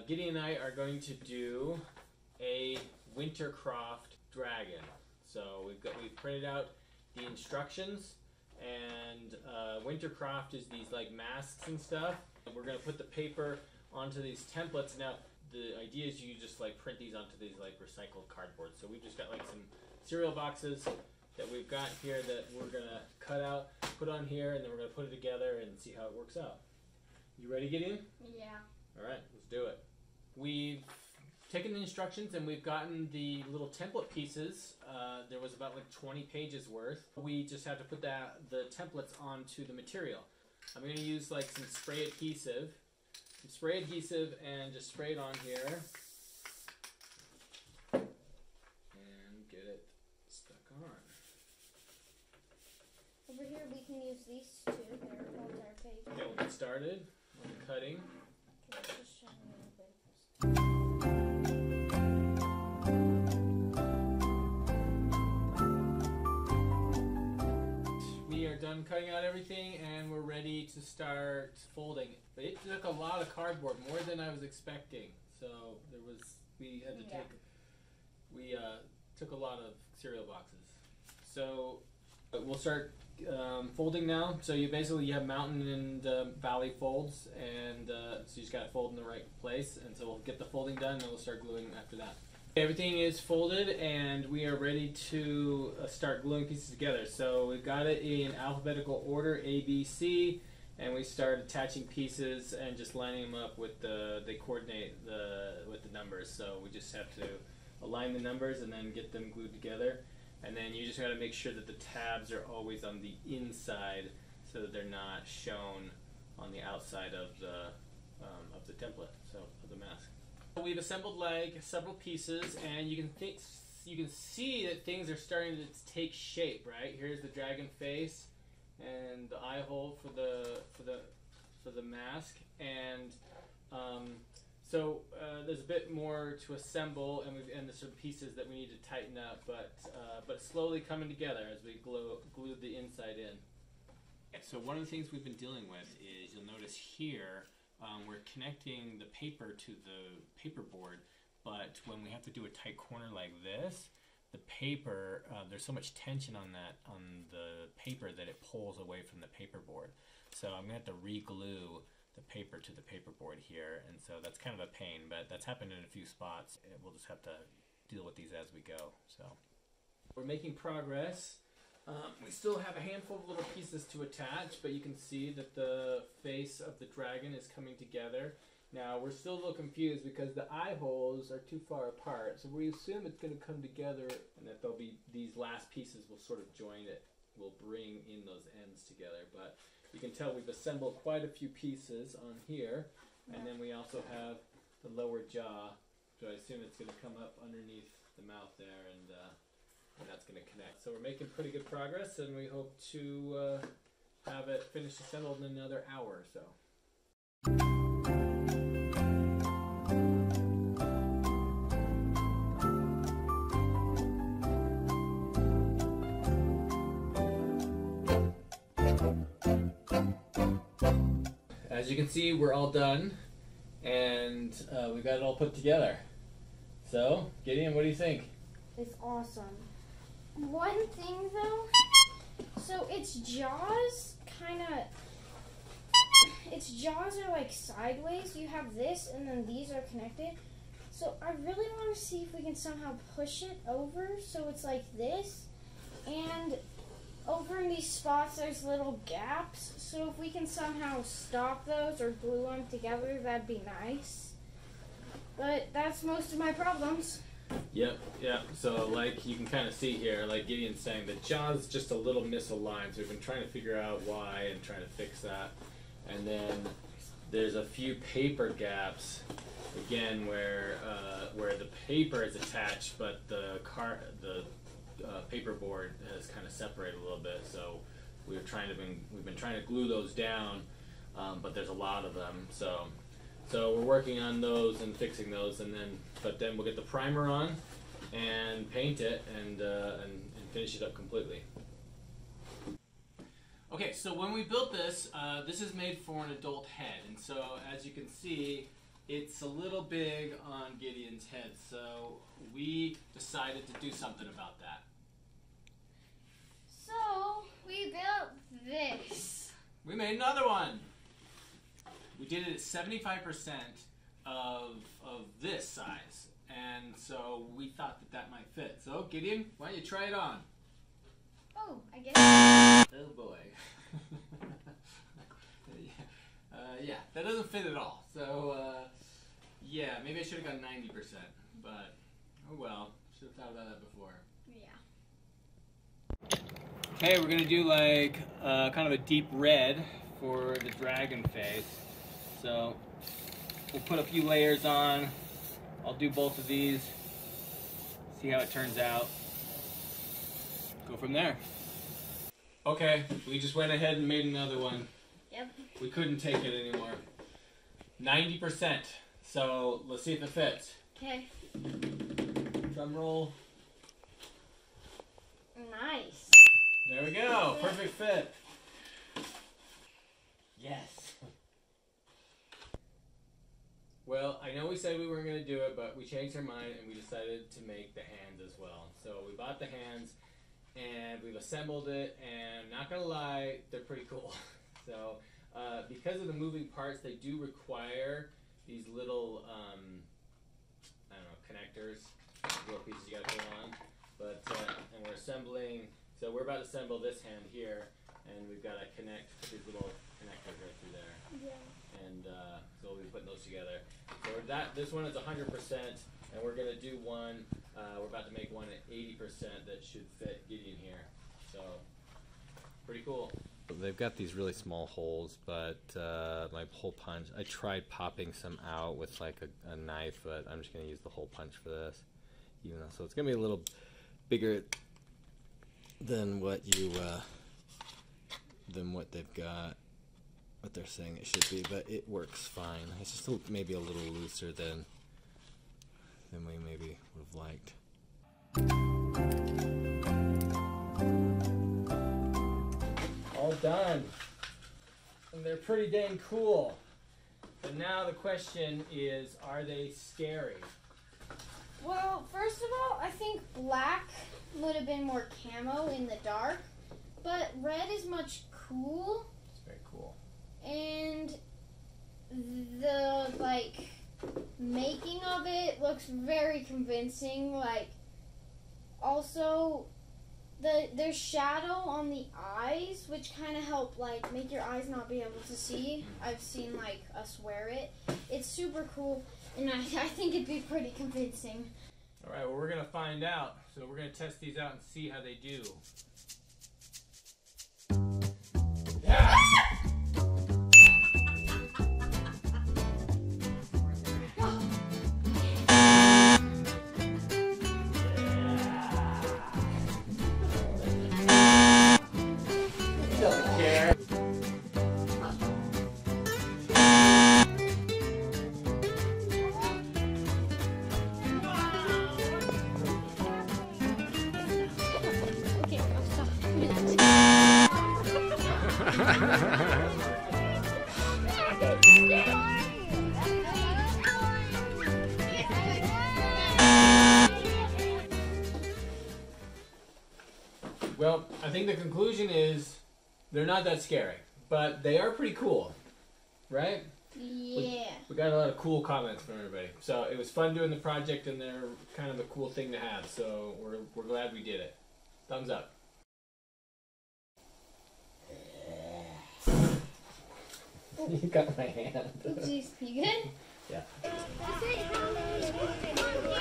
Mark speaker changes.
Speaker 1: Gideon and I are going to do a Wintercraft dragon. So we've printed out the instructions, and Wintercraft is these like masks and stuff. We're going to put the paper onto these templates. Now the idea is you just like print these onto these like recycled cardboard. So we've just got like some cereal boxes that we've got here that we're going to cut out, put on here, and then we're going to put it together and see how it works out. You ready, Gideon?
Speaker 2: Yeah.
Speaker 1: Alright, let's do it. We've taken the instructions and we've gotten the little template pieces. There was about like 20 pages worth. We just have to put the templates onto the material. I'm going to use like some spray adhesive. And just spray it on here. And get it stuck on.
Speaker 2: Over here we can use these two. They're called our paper.
Speaker 1: Okay, we'll get started on cutting.
Speaker 2: Okay, let's just show me a little bit.
Speaker 1: We are done cutting out everything and we're ready to start folding. But it took a lot of cardboard, more than I was expecting. So we took a lot of cereal boxes. So we'll start folding now. So you have mountain and valley folds, and so you just got to fold in the right place. And so we'll get the folding done and then we'll start gluing after that. Everything is folded and we are ready to start gluing pieces together. So we've got it in alphabetical order, A, B, C, and we start attaching pieces and just lining them up with they coordinate with the numbers. So we just have to align the numbers and then get them glued together. And then you just got to make sure that the tabs are always on the inside so that they're not shown on the outside of the template, so of the mask. We've assembled like several pieces, and you can see that things are starting to take shape. Right, here's the dragon face and the eye hole for the mask, and so there's a bit more to assemble, and there's some pieces that we need to tighten up, but slowly coming together as we glue the inside in. So one of the things we've been dealing with is, you'll notice here, we're connecting the paper to the paperboard, but when we have to do a tight corner like this, the paper, there's so much tension on the paper that it pulls away from the paperboard. So I'm going to have to re-glue the paper to the paperboard here, and so that's kind of a pain, but that's happened in a few spots. We'll just have to deal with these as we go. So we're making progress. We still have a handful of little pieces to attach, but you can see that the face of the dragon is coming together. Now we're still a little confused because the eye holes are too far apart, so we assume it's going to come together and that these last pieces will sort of join it. We'll bring in those ends together, but you can tell we've assembled quite a few pieces on here, and then we also have the lower jaw, so I assume it's going to come up underneath the mouth there, and that's going to connect. So we're making pretty good progress, and we hope to have it finished assembled in another hour or so. As you can see, we're all done, and we got it all put together. So, Gideon, what do you think?
Speaker 2: It's awesome. One thing though, so its jaws are like sideways. You have this, and then these are connected. So I really want to see if we can somehow push it over so it's like this, and over in these spots there's little gaps, so if we can somehow stop those or glue them together, that'd be nice. But that's most of my problems.
Speaker 1: Yep. So like you can kind of see here, like Gideon's saying, the jaw's just a little misaligned, so we've been trying to figure out why and trying to fix that. And then there's a few paper gaps, again, where the paper is attached, but the paperboard has kind of separated a little bit. So we've been trying to glue those down, but there's a lot of them. So we're working on those and fixing those, but then we'll get the primer on and paint it and finish it up completely. Okay, so when we built this, this is made for an adult head, and so as you can see, it's a little big on Gideon's head, so we decided to do something about that.
Speaker 2: So we built this.
Speaker 1: We made another one. We did it at 75% of this size, and so we thought that might fit. So Gideon, why don't you try it on?
Speaker 2: Oh, I guess.
Speaker 1: Oh boy. Yeah, that doesn't fit at all. So yeah, maybe I should have gone 90%, but oh well. Should have thought about that before.
Speaker 2: Yeah.
Speaker 1: Okay, we're gonna do like kind of a deep red for the dragon face. So we'll put a few layers on. I'll do both of these. See how it turns out. Go from there. Okay, we just went ahead and made another one.
Speaker 2: Yep.
Speaker 1: We couldn't take it anymore. 90%. So let's see if it fits.
Speaker 2: Okay.
Speaker 1: Drum roll.
Speaker 2: Nice.
Speaker 1: There we go. Perfect fit. Yes. Well, I know we said we weren't going to do it, but we changed our mind and we decided to make the hands as well. So we bought the hands and we've assembled it, and not going to lie, they're pretty cool. So because of the moving parts, they do require these little, I don't know, connectors, little pieces you got to put on. But, and we're assembling, so we're about to assemble this hand here, and we've got to connect these little connectors right through there.
Speaker 2: Yeah.
Speaker 1: And so we'll be putting those together. So this one is 100%, and we're going to do one, we're about to make one at 80% that should fit Gideon here. So, pretty cool. They've got these really small holes, but my hole punch, I tried popping some out with like a knife, but I'm just going to use the hole punch for this. Even though, so it's going to be a little bigger than what they've got, what they're saying it should be, but it works fine. It's just maybe a little looser than we maybe would have liked. All done, and they're pretty dang cool. But now the question is, are they scary?
Speaker 2: Well, first of all, I think black would have been more camo in the dark, but red is much cool.
Speaker 1: It's very cool.
Speaker 2: And the, like, making of it looks very convincing. Like, also, there's shadow on the eyes, which kind of help, like, make your eyes not be able to see. I've seen, like, us wear it. It's super cool, and I think it'd be pretty convincing.
Speaker 1: All right, well, we're going to find out. So we're going to test these out and see how they do. Yeah! Doesn't care.
Speaker 2: Okay, I'll stop.
Speaker 1: Well, I think the conclusion is they're not that scary, but they are pretty cool, right?
Speaker 2: Yeah.
Speaker 1: We got a lot of cool comments from everybody. So it was fun doing the project, and they're kind of a cool thing to have. So we're glad we did it. Thumbs up. You got my hand.
Speaker 2: Oopsies. You good?
Speaker 1: Yeah.
Speaker 2: That's it.